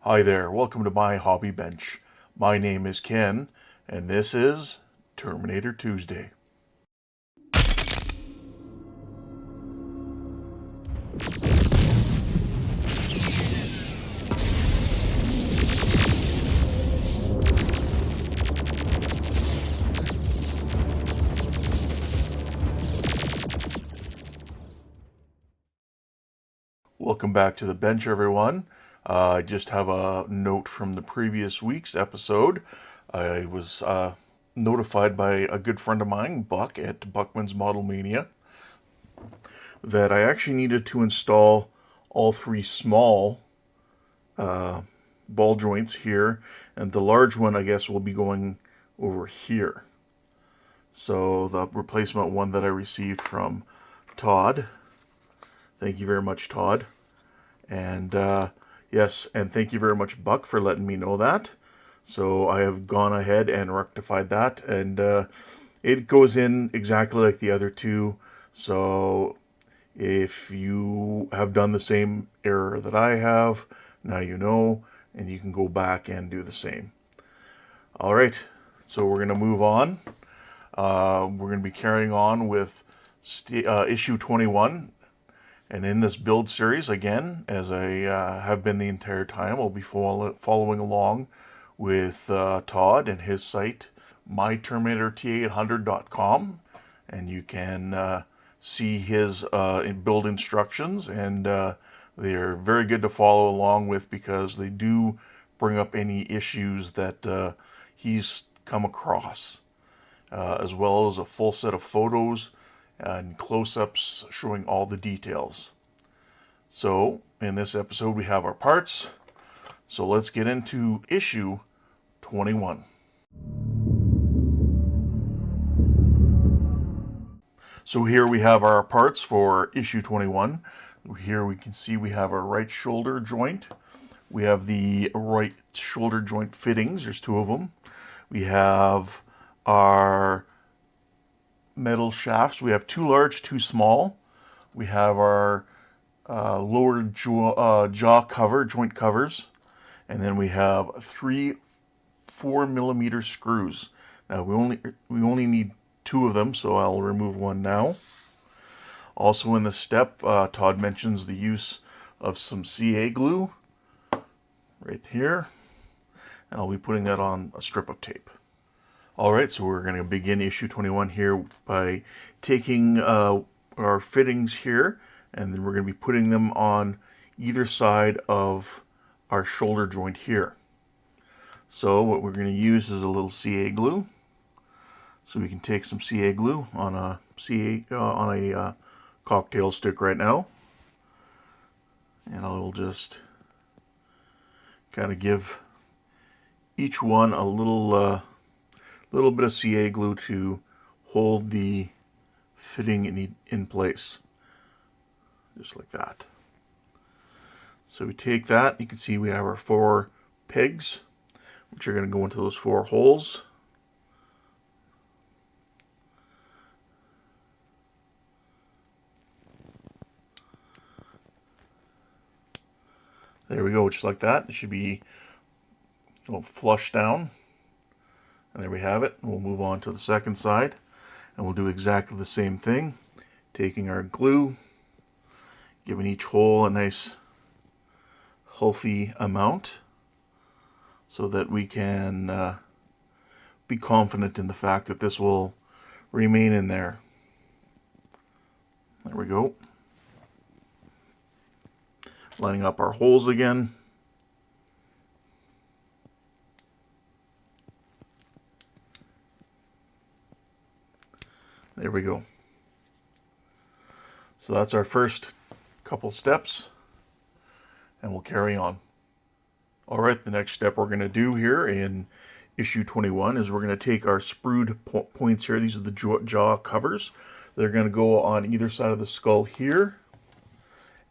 Hi there, welcome to my hobby bench. My name is Ken, and this is Terminator Tuesday. Welcome back to the bench, everyone. I just have a note from the previous week's episode. I was notified by a good friend of mine, Buck, at Buckman's Model Mania, that I actually needed to install all three small ball joints here, and the large one, I guess, will be going over here. So the replacement one that I received from Todd. Thank you very much, Todd. And yes, and thank you very much, Buck, for letting me know that. So I have gone ahead and rectified that, and it goes in exactly like the other two. So if you have done the same error that I have, now you know, and you can go back and do the same. All right, so we're going to move on. We're going to be carrying on with issue 21. And in this build series, again, as I have been the entire time, I'll be following along with Todd and his site, myterminatorT800.com. And you can see his build instructions, and they are very good to follow along with because they do bring up any issues that he's come across, as well as a full set of photos and close-ups showing all the details. So in this episode we have our parts, so let's get into issue 21. So here we have our parts for issue 21. Here we can see we have our right shoulder joint. We have the right shoulder joint fittings, there's two of them. We have our metal shafts. We have two large, two small. We have our lower jaw cover, joint covers, and then we have three 4mm screws. Now we only need two of them, so I'll remove one now. Also in this step, Todd mentions the use of some CA glue right here, and I'll be putting that on a strip of tape. Alright, so we're going to begin issue 21 here by taking our fittings here, and then we're going to be putting them on either side of our shoulder joint here. So what we're going to use is a little CA glue. So we can take some CA glue on a cocktail stick right now, and I will just kind of give each one a little bit of CA glue to hold the fitting in place, just like that. So we take that, you can see we have our four pegs, which are going to go into those four holes. There we go, just like that. It should be flush down. And there we have it. We'll move on to the second side, and we'll do exactly the same thing, taking our glue, giving each hole a nice healthy amount so that we can be confident in the fact that this will remain in there. There we go. Lining up our holes again. There we go. So that's our first couple steps, and we'll carry on. All right, the next step we're going to do here in issue 21 is we're going to take our sprued points here. These are the jaw covers. They're going to go on either side of the skull here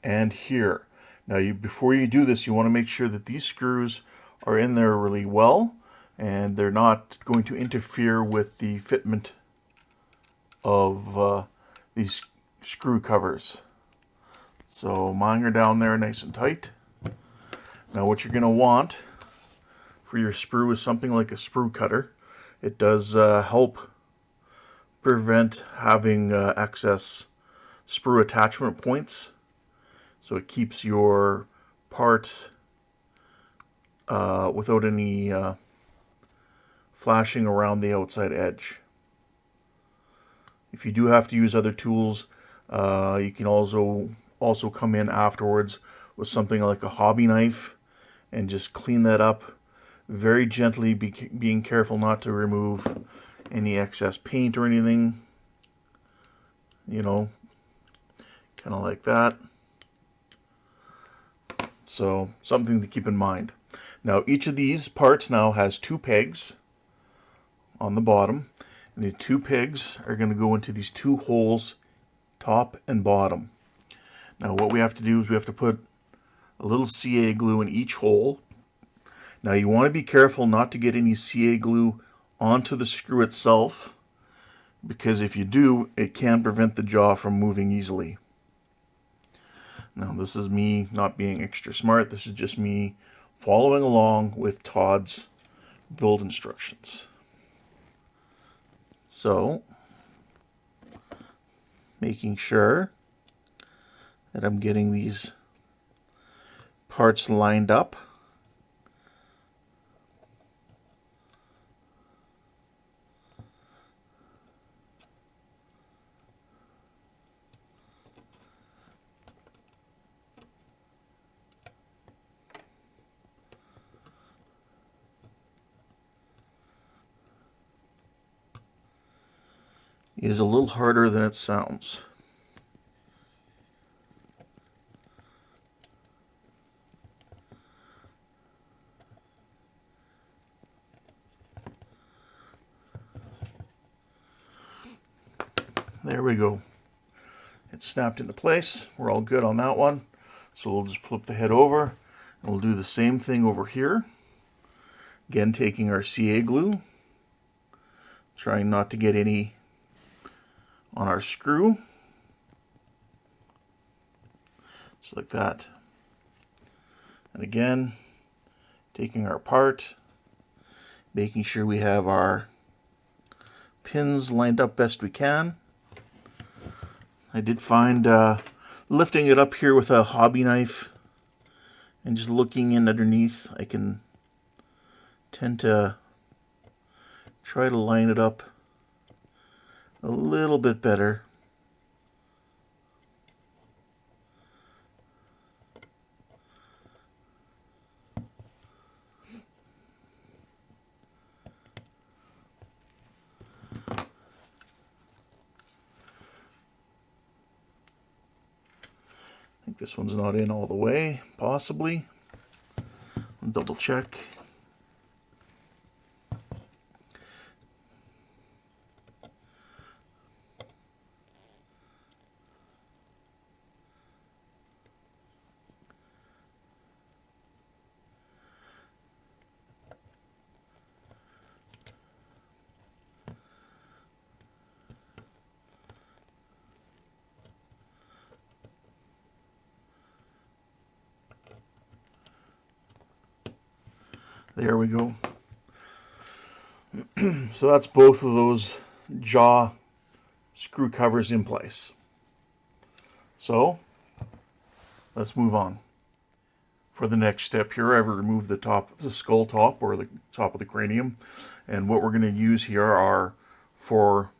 and here. Now, before you do this, you want to make sure that these screws are in there really well, and they're not going to interfere with the fitment of these screw covers. So mine are down there nice and tight. Now what you're going to want for your sprue is something like a sprue cutter. It does help prevent having excess sprue attachment points, so it keeps your part without any flashing around the outside edge. If you do have to use other tools, you can also come in afterwards with something like a hobby knife and just clean that up very gently, being careful not to remove any excess paint or anything. You know, kind of like that. So something to keep in mind. Now each of these parts now has 2 pegs on the bottom, and these 2 pegs are going to go into these 2 holes, top and bottom. Now what we have to do is we have to put a little CA glue in each hole. Now you want to be careful not to get any CA glue onto the screw itself, because if you do, it can prevent the jaw from moving easily. Now this is me not being extra smart, this is just me following along with Todd's build instructions. So, making sure that I'm getting these parts lined up. It is a little harder than it sounds. There we go. It's snapped into place. We're all good on that one. So we'll just flip the head over and we'll do the same thing over here. Again, taking our CA glue, trying not to get any on our screw. Just like that. And again, taking our part, making sure we have our pins lined up best we can. I did find lifting it up here with a hobby knife and just looking in underneath, I can tend to try to line it up a little bit better. I think this one's not in all the way, possibly. I'll double check. There we go. So that's both of those jaw screw covers in place. So let's move on. For the next step here, I've removed the top, the skull top, or the top of the cranium. And what we're going to use here are 4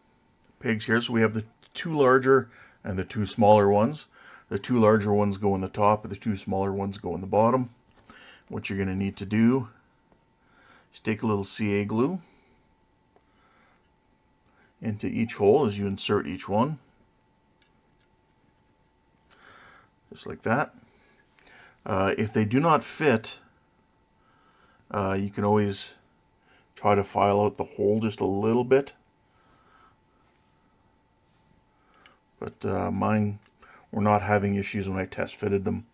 pegs here. So we have the 2 larger and the 2 smaller ones. The 2 larger ones go in the top and the 2 smaller ones go in the bottom. What you're going to need to do is take a little CA glue into each hole as you insert each one. Just like that. If they do not fit, you can always try to file out the hole just a little bit. But mine were not having issues when I test fitted them.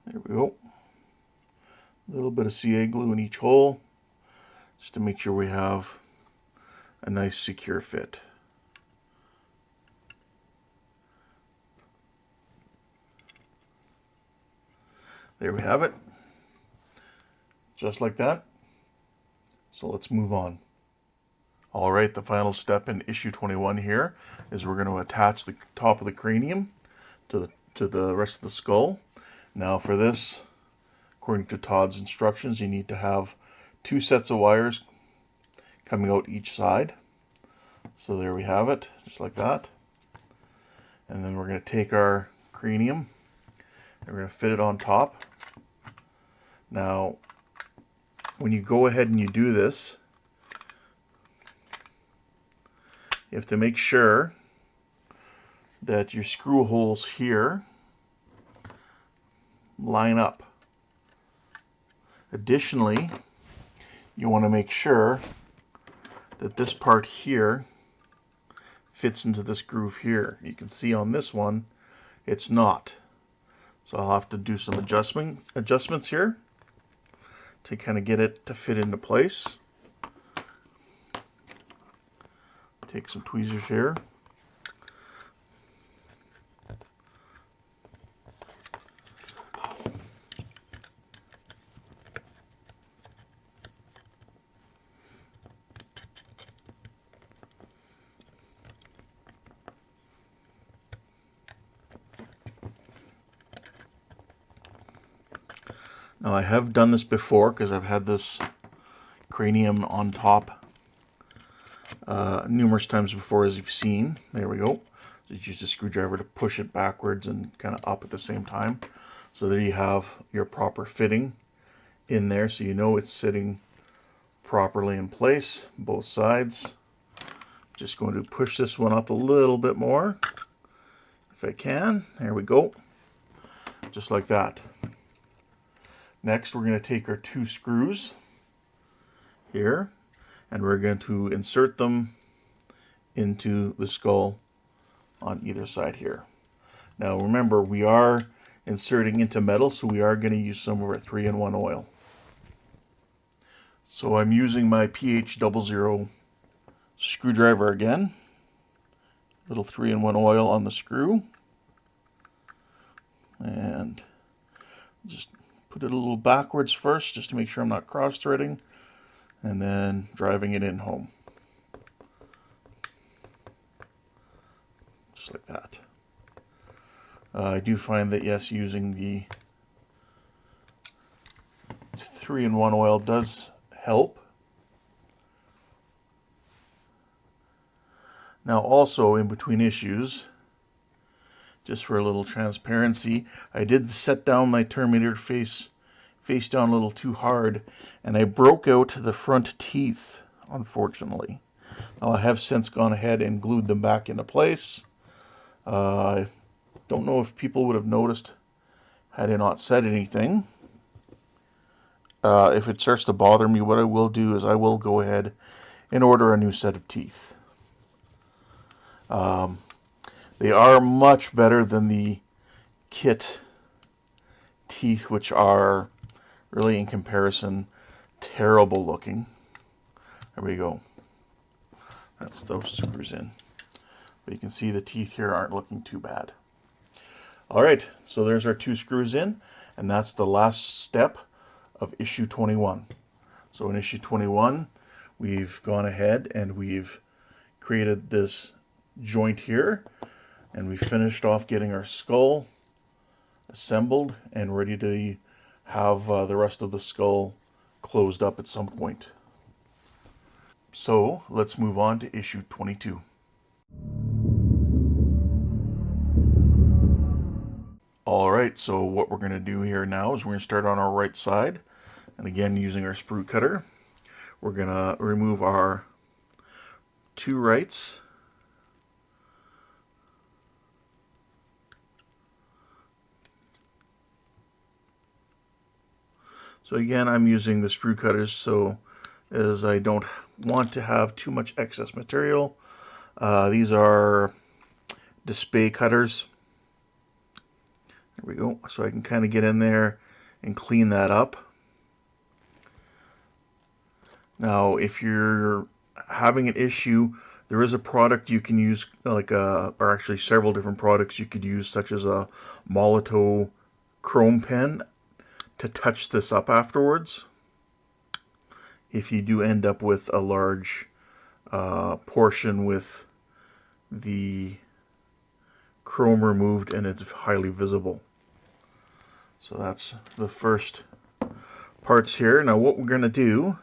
There we go. A little bit of CA glue in each hole, just to make sure we have a nice secure fit. There we have it. Just like that. So let's move on. All right, the final step in issue 21 here is we're going to attach the top of the cranium to the rest of the skull. Now for this, according to Todd's instructions, you need to have 2 sets of wires coming out each side. So there we have it, just like that. And then we're going to take our cranium and we're going to fit it on top. Now, when you go ahead and you do this, you have to make sure that your screw holes here line up. Additionally, you want to make sure that this part here fits into this groove here. You can see on this one, it's not. So I'll have to do some adjustments here to kind of get it to fit into place. Take some tweezers here. Now I have done this before because I've had this cranium on top numerous times before, as you've seen. There we go. Just use a screwdriver to push it backwards and kind of up at the same time. So there you have your proper fitting in there, so you know it's sitting properly in place, both sides. Just going to push this one up a little bit more, if I can. There we go. Just like that. Next, we're going to take our 2 screws here, and we're going to insert them into the skull on either side here. Now remember, we are inserting into metal, so we are going to use some of our 3-in-1 oil. So I'm using my PH00 screwdriver again. Little 3-in-1 oil on the screw. And just put it a little backwards first, just to make sure I'm not cross-threading, and then driving it in home. Just like that. I do find that, yes, using the 3-in-1 oil does help. Now also, in between issues, just for a little transparency, I did set down my Terminator face down a little too hard, and I broke out the front teeth, unfortunately. Now I have since gone ahead and glued them back into place. I don't know if people would have noticed had I not said anything. If it starts to bother me, what I will do is I will go ahead and order a new set of teeth. They are much better than the kit teeth, which are really, in comparison, terrible looking. There we go. That's those screws in. But you can see the teeth here aren't looking too bad. All right, so there's our 2 screws in, and that's the last step of issue 21. So in issue 21, we've gone ahead and we've created this joint here, and we finished off getting our skull assembled and ready to have the rest of the skull closed up at some point. So let's move on to issue 22. All right, so what we're going to do here now is we're going to start on our right side, and again using our sprue cutter, we're going to remove our 2 rights. So again, I'm using the sprue cutters so as I don't want to have too much excess material. These are display cutters. There we go. So I can kind of get in there and clean that up. Now, if you're having an issue, there is a product you can use, or actually several different products you could use, such as a Molotov chrome pen. to touch this up afterwards if you do end up with a large portion with the chrome removed and it's highly visible. So that's the first parts here. Now what we're going to do,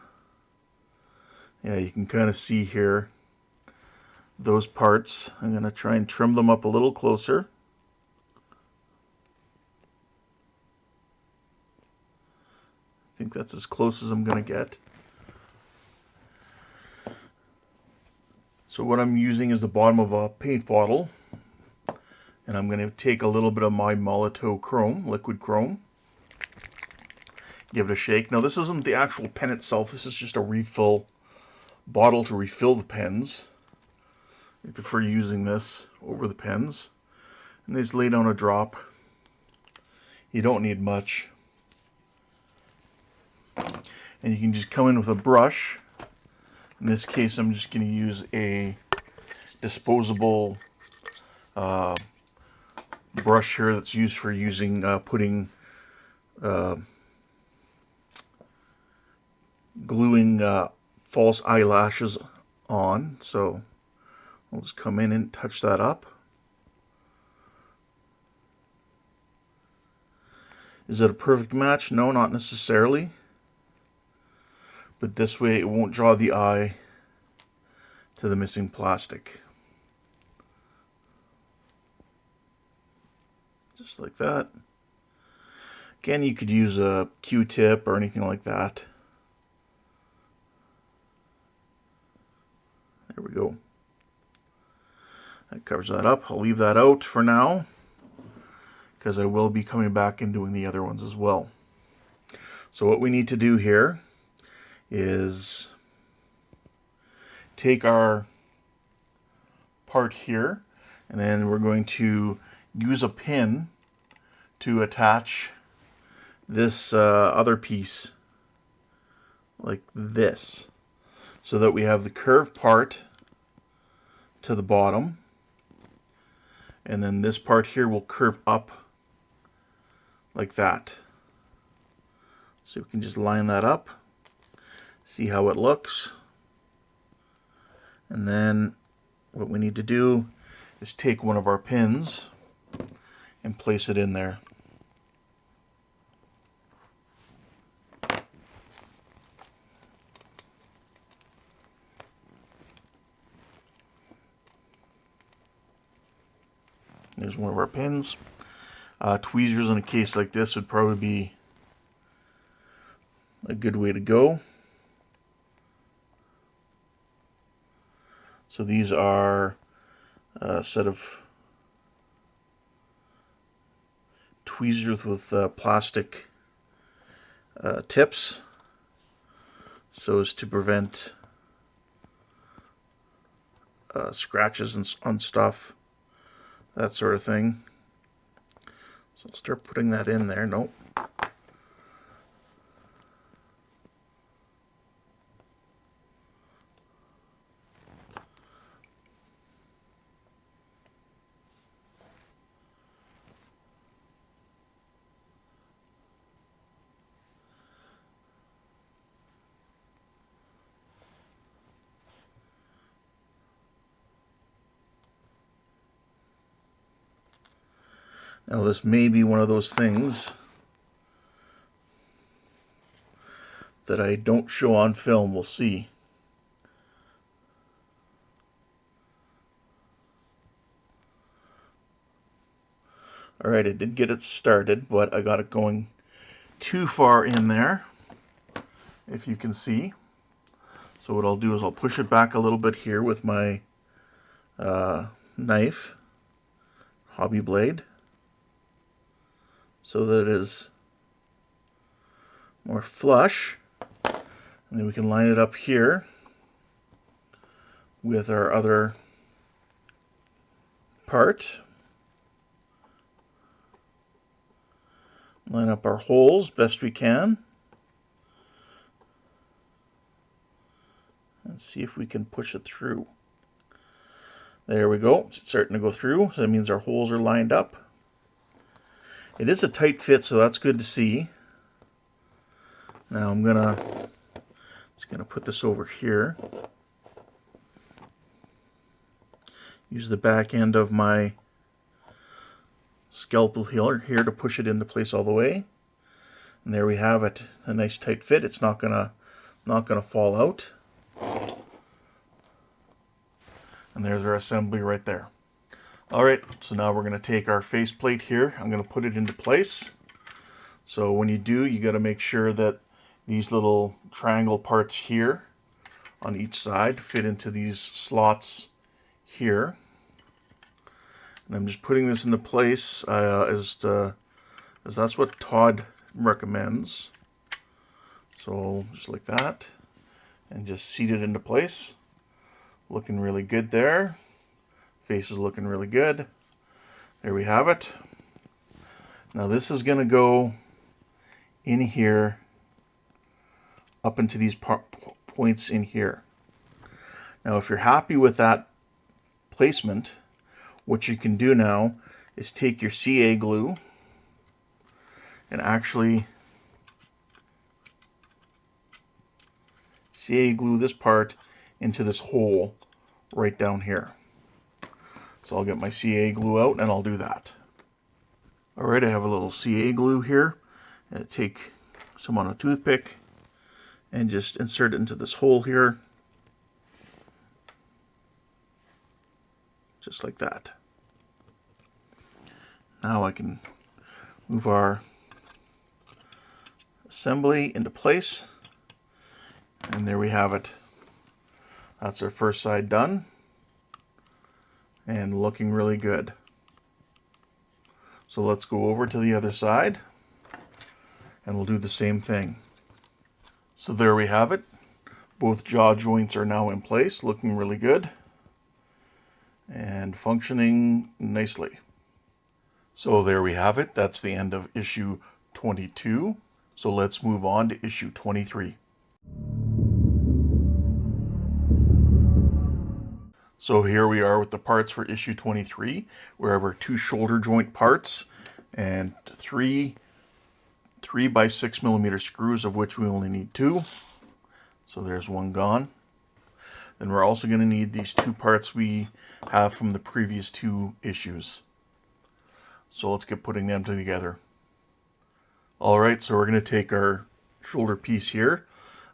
yeah, you can kind of see here those parts. I'm going to try and trim them up a little closer. I think that's as close as I'm going to get. So what I'm using is the bottom of a paint bottle, and I'm going to take a little bit of my Molotow chrome, liquid chrome, give it a shake. Now this isn't the actual pen itself, this is just a refill bottle to refill the pens. I prefer using this over the pens. And just lay down a drop. You don't need much. And you can just come in with a brush. In this case, I'm just going to use a disposable brush here that's used for putting gluing false eyelashes on. So I'll just come in and touch that up. Is it a perfect match? No, not necessarily. But this way it won't draw the eye to the missing plastic. Just like that. Again, you could use a Q-tip or anything like that. There we go. That covers that up. I'll leave that out for now, because I will be coming back and doing the other ones as well. So what we need to do here is take our part here, and then we're going to use a pin to attach this other piece like this, so that we have the curved part to the bottom, and then this part here will curve up like that. So we can just line that up, see how it looks, and then what we need to do is take one of our pins and place it in there. There's one of our pins. Tweezers in a case like this would probably be a good way to go. So these are a set of tweezers with plastic tips, so as to prevent scratches on stuff, that sort of thing. So I'll start putting that in there. Nope. Now this may be one of those things that I don't show on film. We'll see. Alright, I did get it started, but I got it going too far in there, if you can see. So what I'll do is I'll push it back a little bit here with my knife, hobby blade, so that it is more flush. And then we can line it up here with our other part. Line up our holes best we can. And see if we can push it through. There we go. It's starting to go through. So that means our holes are lined up. It is a tight fit, so that's good to see. Now I'm just gonna put this over here. Use the back end of my scalpel here to push it into place all the way. And there we have it, a nice tight fit. It's not gonna fall out. And there's our assembly right there. All right, so now we're gonna take our faceplate here. I'm gonna put it into place. So when you do, you gotta make sure that these little triangle parts here on each side fit into these slots here. And I'm just putting this into place as that's what Todd recommends. So just like that, and just seat it into place. Looking really good there. Face is looking really good. There we have it. Now this is going to go in here, up into these points in here. Now if you're happy with that placement, what you can do now is take your CA glue and actually CA glue this part into this hole right down here. So I'll get my CA glue out and I'll do that. Alright, I have a little CA glue here. And take some on a toothpick and just insert it into this hole here. Just like that. Now I can move our assembly into place. And there we have it. That's our first side done. And looking really good. So let's go over to the other side. And we'll do the same thing. So there we have it. Both jaw joints are now in place, looking really good. And functioning nicely. So there we have it. That's the end of issue 22. So let's move on to issue 23. So here we are with the parts for issue 23. We have our 2 shoulder joint parts and 3 by 6mm screws, of which we only need 2. So there's one gone. Then we're also going to need these 2 parts we have from the previous 2 issues. So let's get putting them together. Alright, so we're going to take our shoulder piece here.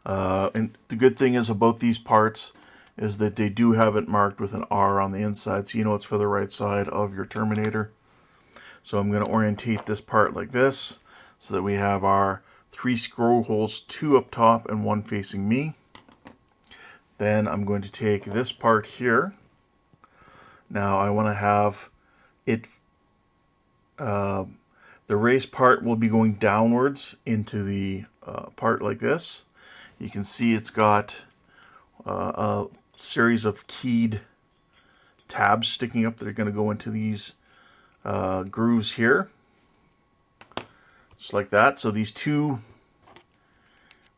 And the good thing is about these parts is that they do have it marked with an R on the inside, so you know it's for the right side of your Terminator. So I'm going to orientate this part like this, so that we have our 3 screw holes, 2 up top and 1 facing me. Then I'm going to take this part here. Now I want to have it, the race part will be going downwards into the part like this. You can see it's got a series of keyed tabs sticking up that are going to go into these grooves here. Just like that. So these 2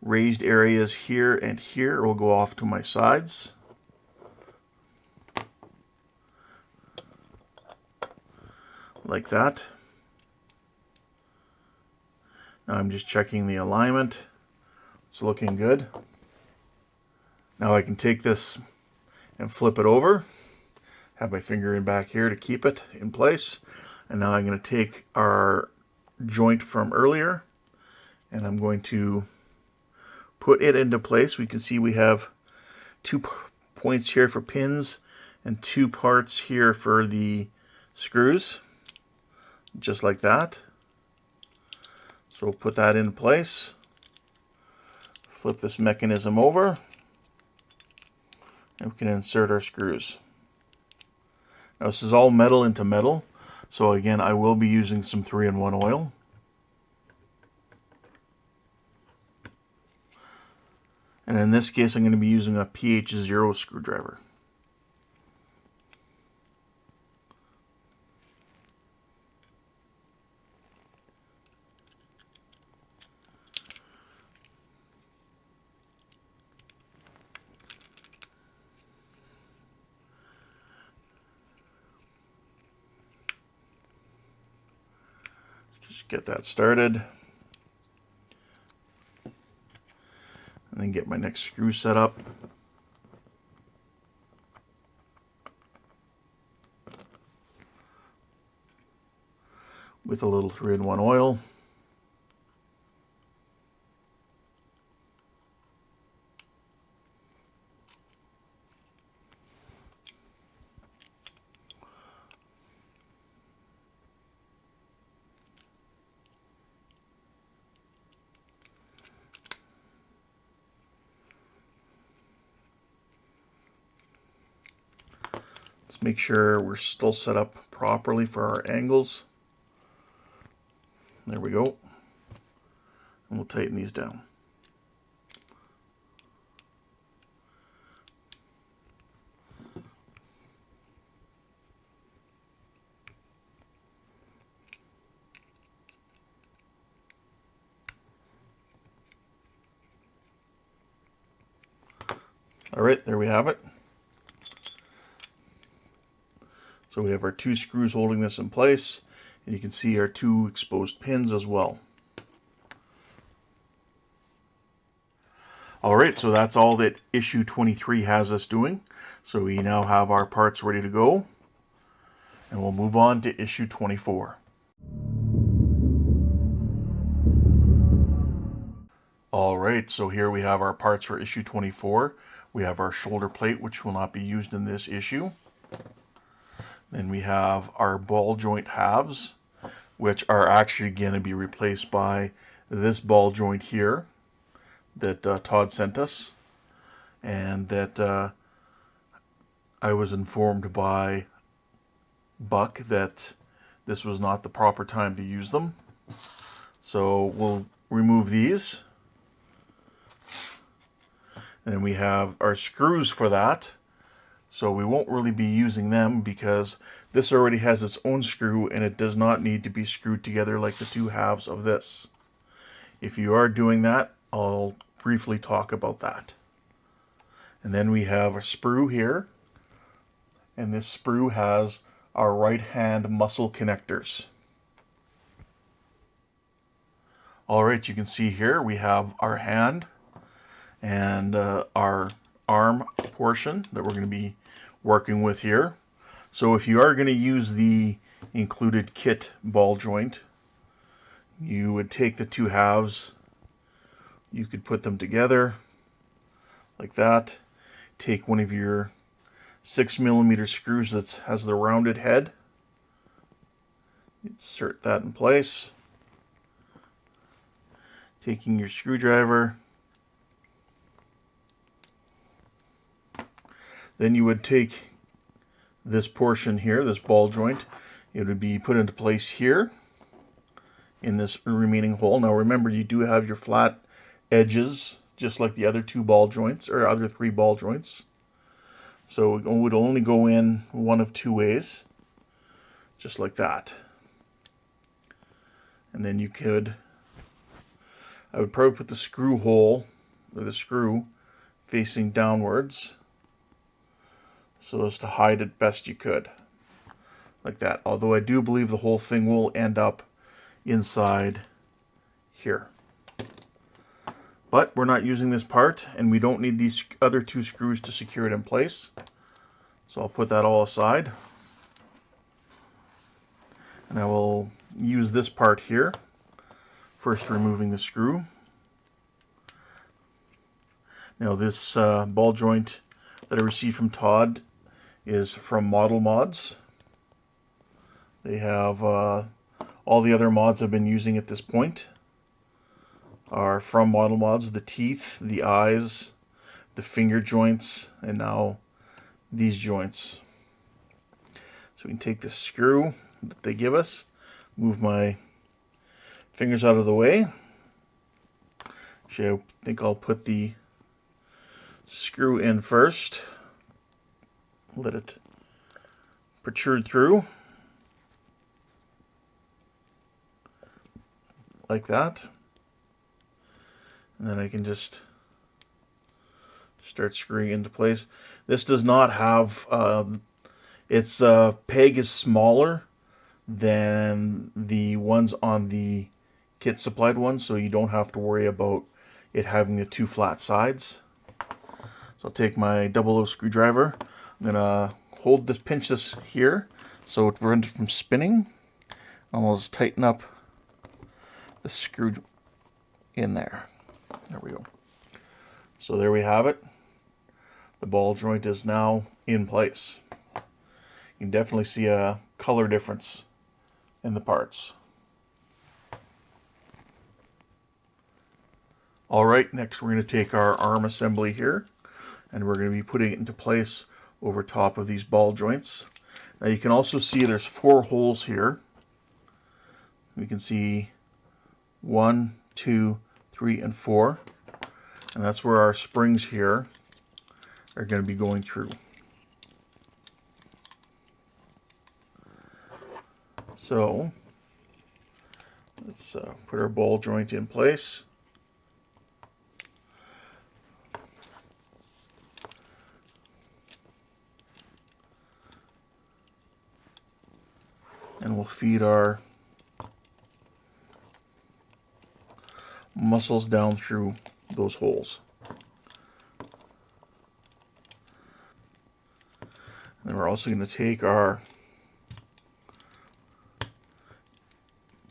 raised areas here and here will go off to my sides. Like that. Now I'm just checking the alignment. It's looking good. Now I can take this and flip it over. Have my finger in back here to keep it in place. And now I'm going to take our joint from earlier and I'm going to put it into place. We can see we have 2 points here for pins and 2 parts here for the screws, just like that. So we'll put that in place, flip this mechanism over, and we can insert our screws. Now this is all metal into metal, so again I will be using some 3-in-1 oil. And in this case I'm going to be using a pH0 screwdriver. Just get that started. and get my next screw set up. With a little 3-in-1 oil. Let's make sure we're still set up properly for our angles. There we go. And we'll tighten these down. All right, there we have it. So we have our 2 screws holding this in place, and you can see our 2 exposed pins as well. All right, so that's all that issue 23 has us doing. So we now have our parts ready to go, and we'll move on to issue 24. All right, so here we have our parts for issue 24. We have our shoulder plate, which will not be used in this issue. Then we have our ball joint halves, which are actually going to be replaced by this ball joint here that Todd sent us, and that I was informed by Buck that this was not the proper time to use them. So we'll remove these. And then we have our screws for that. So we won't really be using them because this already has its own screw and it does not need to be screwed together like the 2 halves of this. If you are doing that, I'll briefly talk about that. And then we have a sprue here. And this sprue has our right hand muscle connectors. All right, you can see here we have our hand and our arm portion that we're going to be working with here. So if you are going to use the included kit ball joint, you would take the 2 halves, you could put them together like that, take one of your 6mm screws that has the rounded head, insert that in place, taking your screwdriver. Then you would take this portion here, this ball joint, it would be put into place here in this remaining hole. Now remember, you do have your flat edges, just like the other 2 ball joints, or other 3 ball joints. So it would only go in one of 2 ways, just like that. And then you could, I would probably put the screw hole, or the screw, facing downwards, so as to hide it best you could, like that. Although I do believe the whole thing will end up inside here. But we're not using this part, and we don't need these other 2 screws to secure it in place. So I'll put that all aside. And I will use this part here, first removing the screw. Now this ball joint that I received from Todd is from Model Mods. They have all the other mods I've been using at this point are from Model Mods. The teeth, the eyes, the finger joints, and now these joints. So we can take this screw that they give us, move my fingers out of the way. Actually, I think I'll put the screw in first. Let it protrude through. Like that. And then I can just start screwing into place. This does not have, its peg is smaller than the ones on the kit supplied ones, so you don't have to worry about it having the two flat sides. So I'll take my 00 screwdriver. I'm gonna hold this, pinch this here, so it prevents it from spinning. I'll just tighten up the screw in there. There we go. So there we have it. The ball joint is now in place. You can definitely see a color difference in the parts. Alright, next we're going to take our arm assembly here, and we're going to be putting it into place over top of these ball joints. Now you can also see there's 4 holes here. We can see 1, 2, 3, and 4. And that's where our springs here are going to be going through. So let's put our ball joint in place. And we'll feed our muscles down through those holes. And we're also going to take our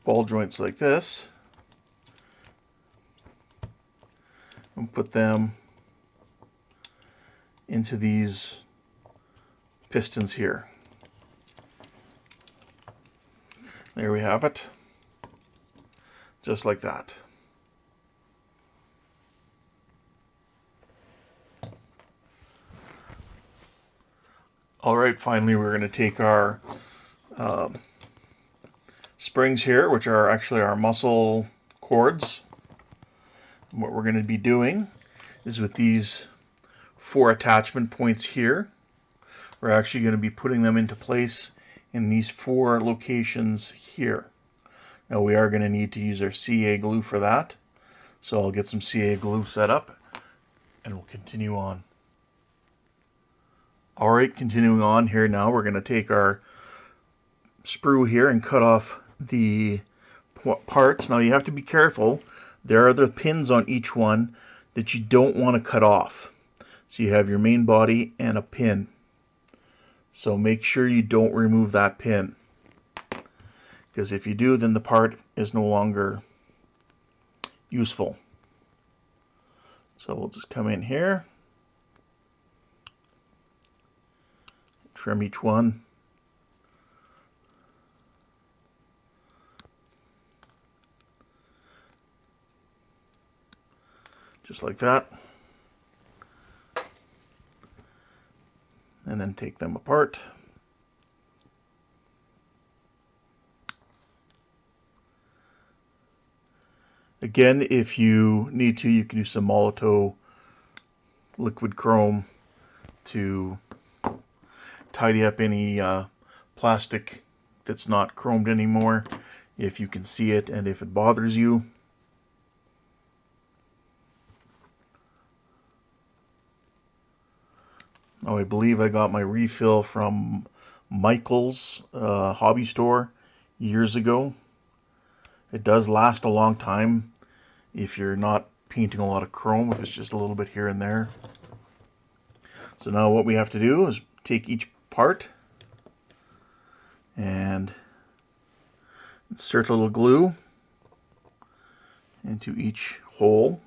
ball joints like this and put them into these pistons here. There we have it, just like that. Alright, finally we're going to take our springs here, which are actually our muscle cords. And what we're going to be doing is with these 4 attachment points here, we're actually going to be putting them into place in these 4 locations here. Now we are going to need to use our CA glue for that, so I'll get some CA glue set up and we'll continue on. Alright, continuing on here now, we're going to take our sprue here and cut off the parts. Now you have to be careful. There are the pins on each one that you don't want to cut off. So you have your main body and a pin. So make sure you don't remove that pin, because if you do, then the part is no longer useful. So we'll just come in here, trim each one. Just like that. And then take them apart. Again, if you need to, you can use some Molotow liquid chrome to tidy up any plastic that's not chromed anymore, if you can see it and if it bothers you. Oh, I believe I got my refill from Michael's hobby store years ago. It does last a long time if you're not painting a lot of chrome, if it's just a little bit here and there. So now what we have to do is take each part and insert a little glue into each hole.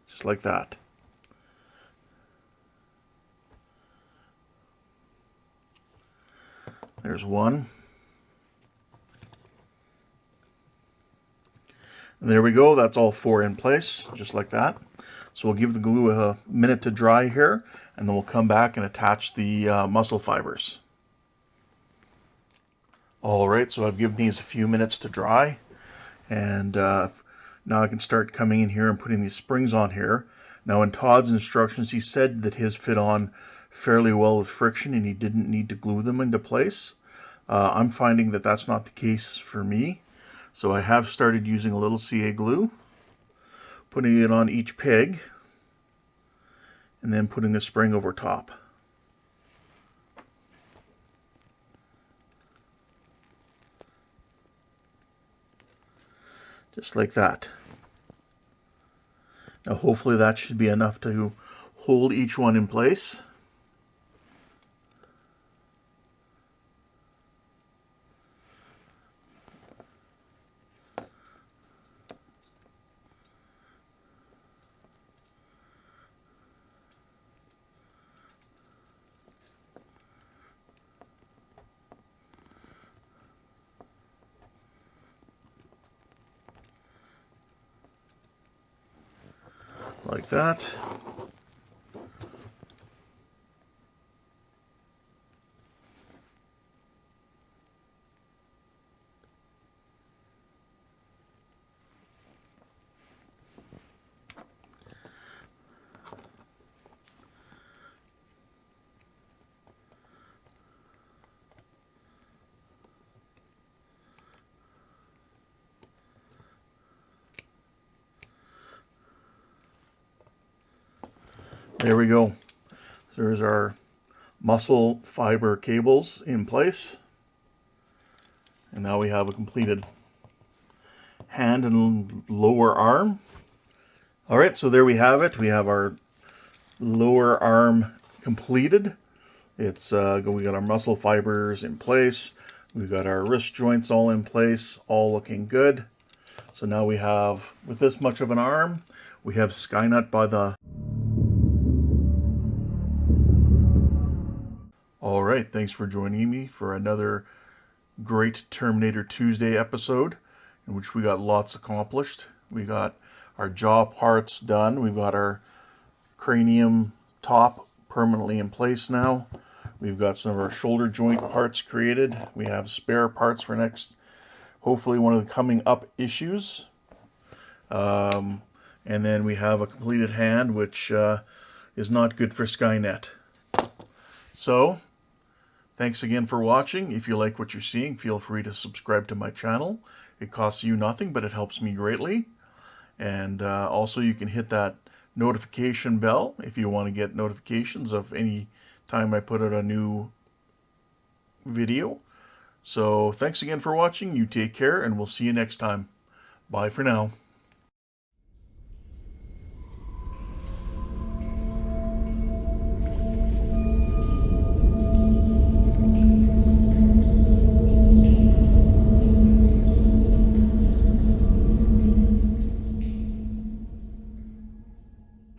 Just like that. There's one. And there we go. That's all 4 in place, just like that. So we'll give the glue a minute to dry here, and then we'll come back and attach the muscle fibers. Alright, so I've given these a few minutes to dry, and now I can start coming in here and putting these springs on here. Now in Todd's instructions, he said that his fit on fairly well with friction and he didn't need to glue them into place. I'm finding that that's not the case for me. So I have started using a little CA glue, putting it on each peg, and then putting the spring over top. just like that. Now hopefully that should be enough to hold each one in place. Like that. There we go. So there's our muscle fiber cables in place. And now we have a completed hand and lower arm. All right, so there we have it. We have our lower arm completed. It's we got our muscle fibers in place. We've got our wrist joints all in place, all looking good. So now we have, with this much of an arm, we have Skynet by the... All right, thanks for joining me for another great Terminator Tuesday episode in which we got lots accomplished. We got our jaw parts done. We've got our cranium top permanently in place now. We've got some of our shoulder joint parts created. We have spare parts for next, hopefully one of the coming up issues. And then we have a completed hand, which is not good for Skynet. So, thanks again for watching. If you like what you're seeing, feel free to subscribe to my channel. It costs you nothing, but it helps me greatly. And also you can hit that notification bell if you want to get notifications of any time I put out a new video. So thanks again for watching. You take care, and we'll see you next time. Bye for now.